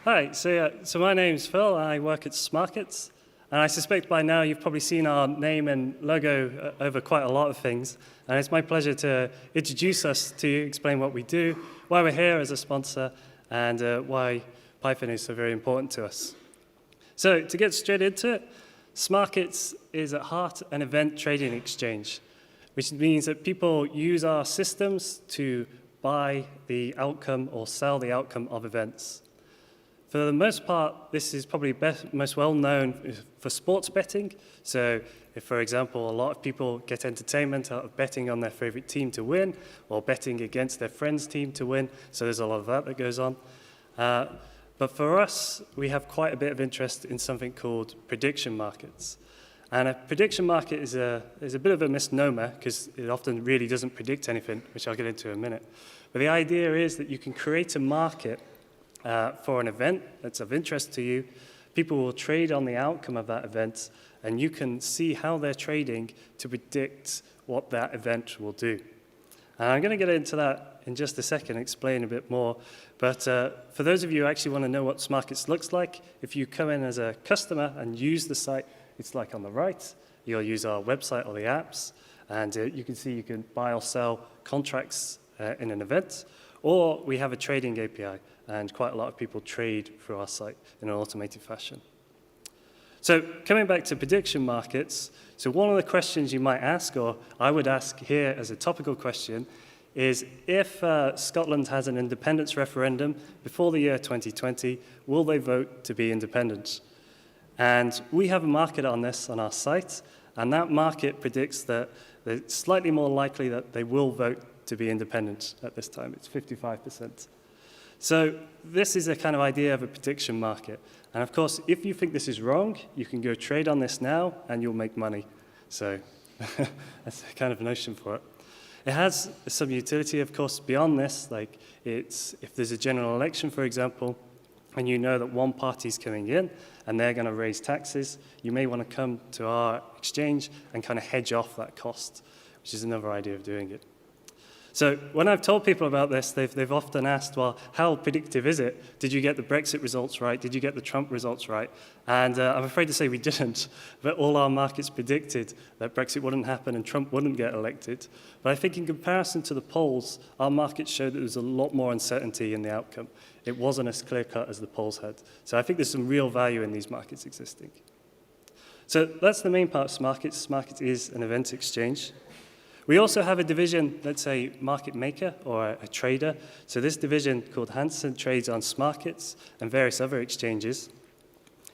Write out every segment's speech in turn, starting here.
Hi, so my name's Phil, and I work at Smarkets. And I suspect by now you've probably seen our name and logo over quite a lot of things. And it's my pleasure to introduce us to you, explain what we do, why we're here as a sponsor, and why Python is so very important to us. So to get straight into it, Smarkets is at heart an event trading exchange, which means that people use our systems to buy the outcome or sell the outcome of events. For the most part, this is probably most well known for sports betting. So if, for example, a lot of people get entertainment out of betting on their favorite team to win or betting against their friend's team to win, so there's a lot of that goes on. But for us, we have quite a bit of interest in something called prediction markets. And a prediction market is a bit of a misnomer because it often really doesn't predict anything, which I'll get into in a minute. But the idea is that you can create a market for an event that's of interest to you. People will trade on the outcome of that event, and you can see how they're trading to predict what that event will do. And I'm going to get into that in just a second, explain a bit more. But for those of you who actually want to know what Smarkets looks like, if you come in as a customer and use the site, it's like on the right. You'll use our website or the apps, and you can see you can buy or sell contracts in an event. Or we have a trading API, and quite a lot of people trade through our site in an automated fashion. So coming back to prediction markets, so one of the questions you might ask, or I would ask here as a topical question, is if Scotland has an independence referendum before the year 2020, will they vote to be independent? And we have a market on this on our site, and that market predicts that it's slightly more likely that they will vote to be independent at this time. It's 55%. So this is a kind of idea of a prediction market. And of course, if you think this is wrong, you can go trade on this now and you'll make money. So that's the kind of notion for it. It has some utility, of course, beyond this. Like if there's a general election, for example, and you know that one party's coming in and they're going to raise taxes, you may want to come to our exchange and kind of hedge off that cost, which is another idea of doing it. So when I've told people about this, they've often asked, well, how predictive is it? Did you get the Brexit results right? Did you get the Trump results right? And I'm afraid to say we didn't, but all our markets predicted that Brexit wouldn't happen and Trump wouldn't get elected. But I think in comparison to the polls, our markets showed that there was a lot more uncertainty in the outcome. It wasn't as clear-cut as the polls had. So I think there's some real value in these markets existing. So that's the main part of Smarkets. Smarkets is an event exchange. We also have a division that's a market maker or a trader. So this division called Hansen trades on Smarkets and various other exchanges.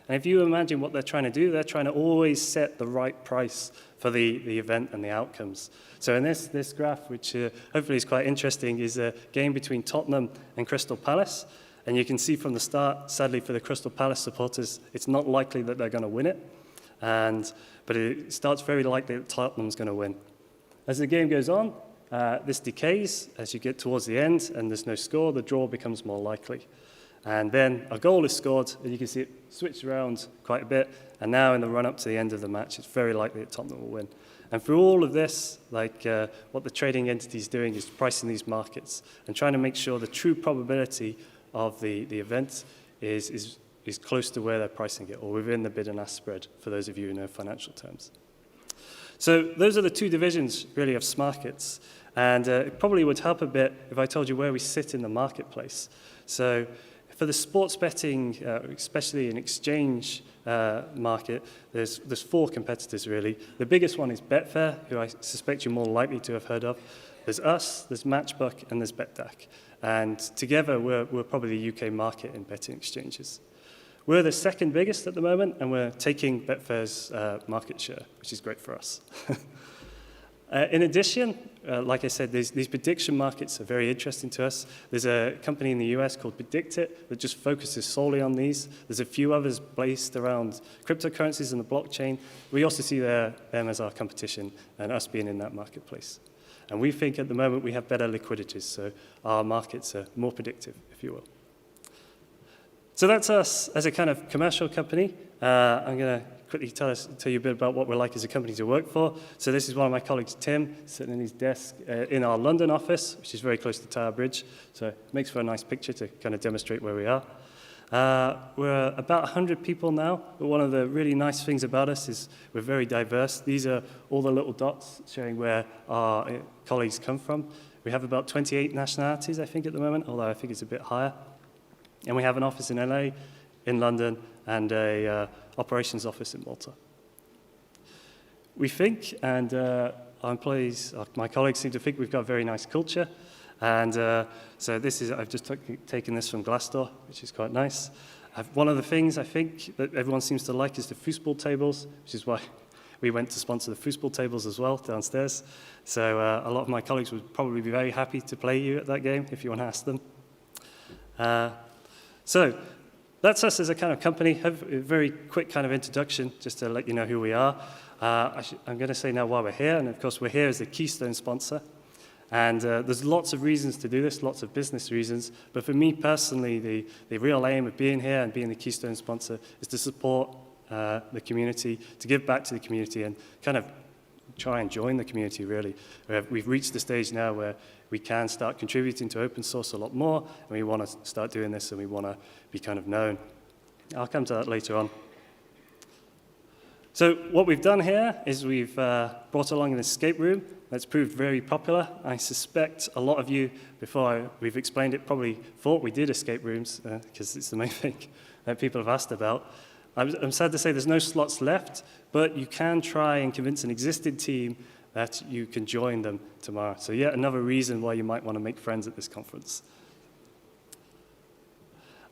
And if you imagine what they're trying to do, they're trying to always set the right price for the event and the outcomes. So in this graph, which hopefully is quite interesting, is a game between Tottenham and Crystal Palace. And you can see from the start, sadly for the Crystal Palace supporters, it's not likely that they're going to win it. But it starts very likely that Tottenham's going to win. As the game goes on, this decays as you get towards the end and there's no score, the draw becomes more likely. And then a goal is scored, and you can see it switch around quite a bit. And now in the run-up to the end of the match, it's very likely that Tottenham will win. And through all of this, what the trading entity is doing is pricing these markets and trying to make sure the true probability of the event is close to where they're pricing it, or within the bid and ask spread, for those of you who know financial terms. So those are the two divisions, really, of Smarkets. And it probably would help a bit if I told you where we sit in the marketplace. So for the sports betting, especially in exchange market, there's four competitors, really. The biggest one is Betfair, who I suspect you're more likely to have heard of. There's us, there's Matchbook, and there's BetDAQ. And together, we're probably the UK market in betting exchanges. We're the second biggest at the moment, and we're taking Betfair's market share, which is great for us. In addition, like I said, these prediction markets are very interesting to us. There's a company in the US called PredictIt that just focuses solely on these. There's a few others based around cryptocurrencies and the blockchain. We also see them as our competition and us being in that marketplace. And we think at the moment we have better liquidities, so our markets are more predictive, if you will. So that's us as a kind of commercial company. I'm going to quickly tell you a bit about what we're like as a company to work for. So this is one of my colleagues, Tim, sitting in his desk in our London office, which is very close to Tower Bridge. So it makes for a nice picture to kind of demonstrate where we are. We're about 100 people now, but one of the really nice things about us is we're very diverse. These are all the little dots showing where our colleagues come from. We have about 28 nationalities, I think, at the moment, although I think it's a bit higher. And we have an office in LA, in London, and a operations office in Malta. We think, and our employees, my colleagues seem to think we've got a very nice culture. And so I've just taken this from Glassdoor, which is quite nice. One of the things I think that everyone seems to like is the foosball tables, which is why we went to sponsor the foosball tables as well downstairs. So a lot of my colleagues would probably be very happy to play you at that game if you want to ask them. So that's us as a kind of company. Have a very quick kind of introduction just to let you know who we are. I'm going to say now why we're here, and of course we're here as the Keystone sponsor. And there's lots of reasons to do this, lots of business reasons. But for me personally, the real aim of being here and being the Keystone sponsor is to support the community, to give back to the community and kind of try and join the community, really. We've reached the stage now where we can start contributing to open source a lot more, and we want to start doing this, and we want to be kind of known. I'll come to that later on. So what we've done here is we've brought along an escape room that's proved very popular. I suspect a lot of you, before we've explained it, probably thought we did escape rooms, because it's the main thing that people have asked about. I'm sad to say there's no slots left, but you can try and convince an existing team that you can join them tomorrow. So yet another reason why you might want to make friends at this conference.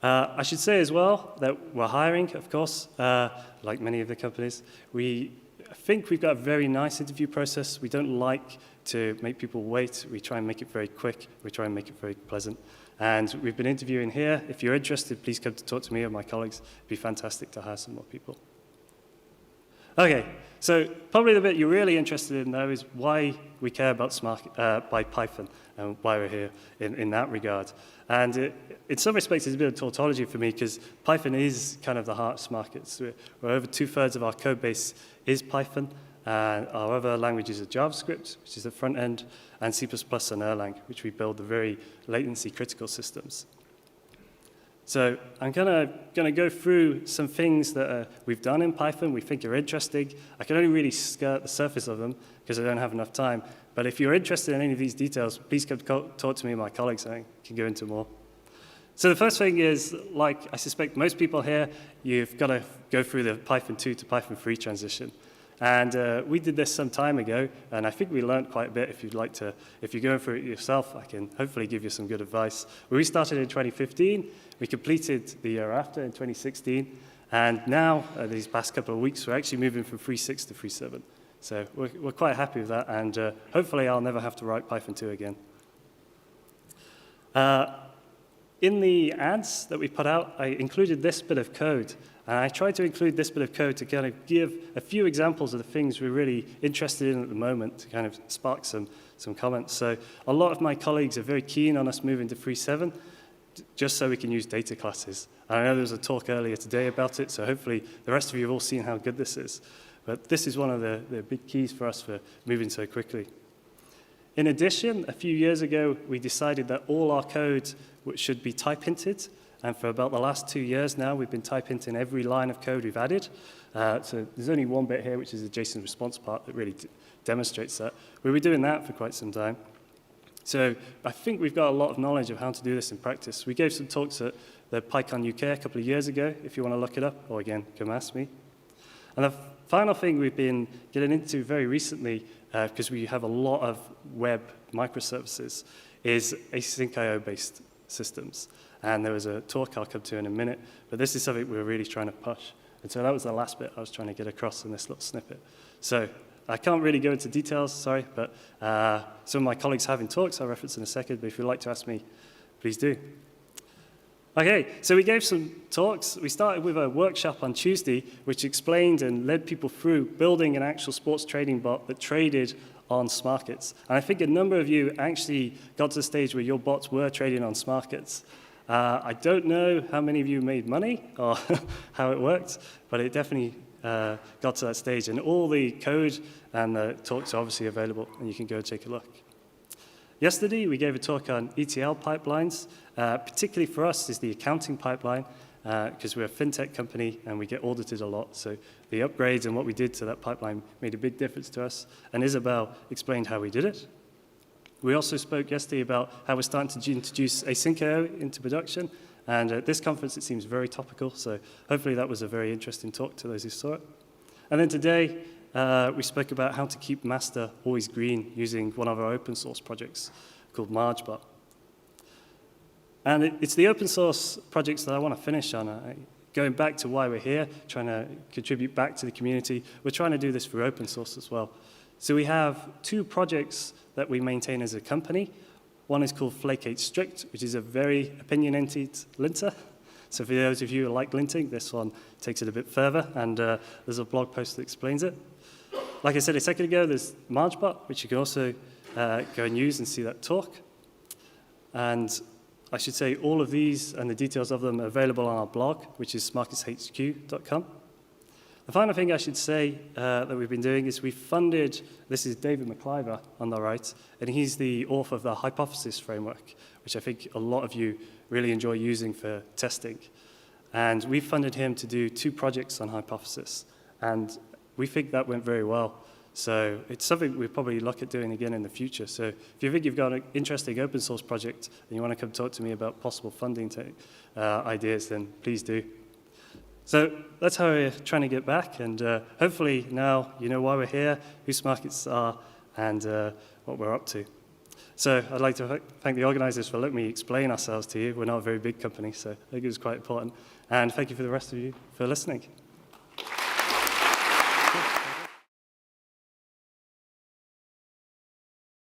I should say as well that we're hiring, of course, like many of the companies. I think we've got a very nice interview process. We don't like to make people wait. We try and make it very quick. We try and make it very pleasant. And we've been interviewing here. If you're interested, please come to talk to me or my colleagues. It'd be fantastic to hire some more people. Okay, so probably the bit you're really interested in, though, is why we care about by Python and why we're here in that regard. And in some respects, it's a bit of tautology for me because Python is kind of the heart of Smarkets. We're over 2/3 of our code base is Python. Our other languages are JavaScript, which is the front end, and C++ and Erlang, which we build the very latency-critical systems. So I'm going to go through some things that we've done in Python we think are interesting. I can only really skirt the surface of them because I don't have enough time. But if you're interested in any of these details, please come talk to me and my colleagues. I can go into more. So the first thing is, like I suspect most people here, you've got to go through the Python 2 to Python 3 transition. And we did this some time ago, and I think we learned quite a bit. If you're going through it yourself, I can hopefully give you some good advice. We started in 2015. We completed the year after in 2016. And now, these past couple of weeks, we're actually moving from 3.6 to 3.7. So we're quite happy with that, and hopefully I'll never have to write Python 2 again. In the ads that we put out, I included this bit of code. And I tried to include this bit of code to kind of give a few examples of the things we're really interested in at the moment to kind of spark some comments. So a lot of my colleagues are very keen on us moving to 3.7 just so we can use data classes. And I know there was a talk earlier today about it, so hopefully the rest of you have all seen how good this is. But this is one of the big keys for us for moving so quickly. In addition, a few years ago, we decided that all our code should be type hinted. And for about the last 2 years now, we've been type hinting every line of code we've added. So there's only one bit here, which is the JSON response part that really demonstrates that. We were doing that for quite some time. So I think we've got a lot of knowledge of how to do this in practice. We gave some talks at the PyCon UK a couple of years ago, if you want to look it up, or again, come ask me. And the final thing we've been getting into very recently, because we have a lot of web microservices, is async IO-based systems. And there was a talk I'll come to in a minute, but this is something we're really trying to push. And so that was the last bit I was trying to get across in this little snippet. So I can't really go into details, sorry, but some of my colleagues have in talks I'll reference in a second, but if you'd like to ask me, please do. Okay, so we gave some talks. We started with a workshop on Tuesday, which explained and led people through building an actual sports trading bot that traded on Smarkets. And I think a number of you actually got to the stage where your bots were trading on Smarkets. I don't know how many of you made money or how it worked, but it definitely got to that stage. And all the code and the talks are obviously available, and you can go take a look. Yesterday, we gave a talk on ETL pipelines. Particularly for us is the accounting pipeline. because we're a fintech company and we get audited a lot. So the upgrades and what we did to that pipeline made a big difference to us. And Isabel explained how we did it. We also spoke yesterday about how we're starting to introduce async IO into production. And at this conference, it seems very topical. So hopefully that was a very interesting talk to those who saw it. And then today, we spoke about how to keep master always green using one of our open source projects called MargeBot. And it's the open source projects that I want to finish on. Going back to why we're here, trying to contribute back to the community, we're trying to do this for open source as well. So we have 2 projects that we maintain as a company. One is called Flake8 Strict, which is a very opinionated linter. So for those of you who like linting, this one takes it a bit further, and there's a blog post that explains it. Like I said a second ago, there's MargeBot, which you can also go and use and see that talk. And I should say all of these and the details of them are available on our blog, which is smarketshq.com. The final thing I should say that we've been doing is we've funded, this is David McIver on the right, and he's the author of the Hypothesis Framework, which I think a lot of you really enjoy using for testing. And we funded him to do 2 projects on Hypothesis, and we think that went very well. So it's something we'll probably look at doing again in the future. So if you think you've got an interesting open source project and you want to come talk to me about possible funding ideas, then please do. So that's how we're trying to get back, and hopefully now you know why we're here, who Smarkets are, and what we're up to. So I'd like to thank the organizers for letting me explain ourselves to you. We're not a very big company, so I think it was quite important. And thank you for the rest of you for listening.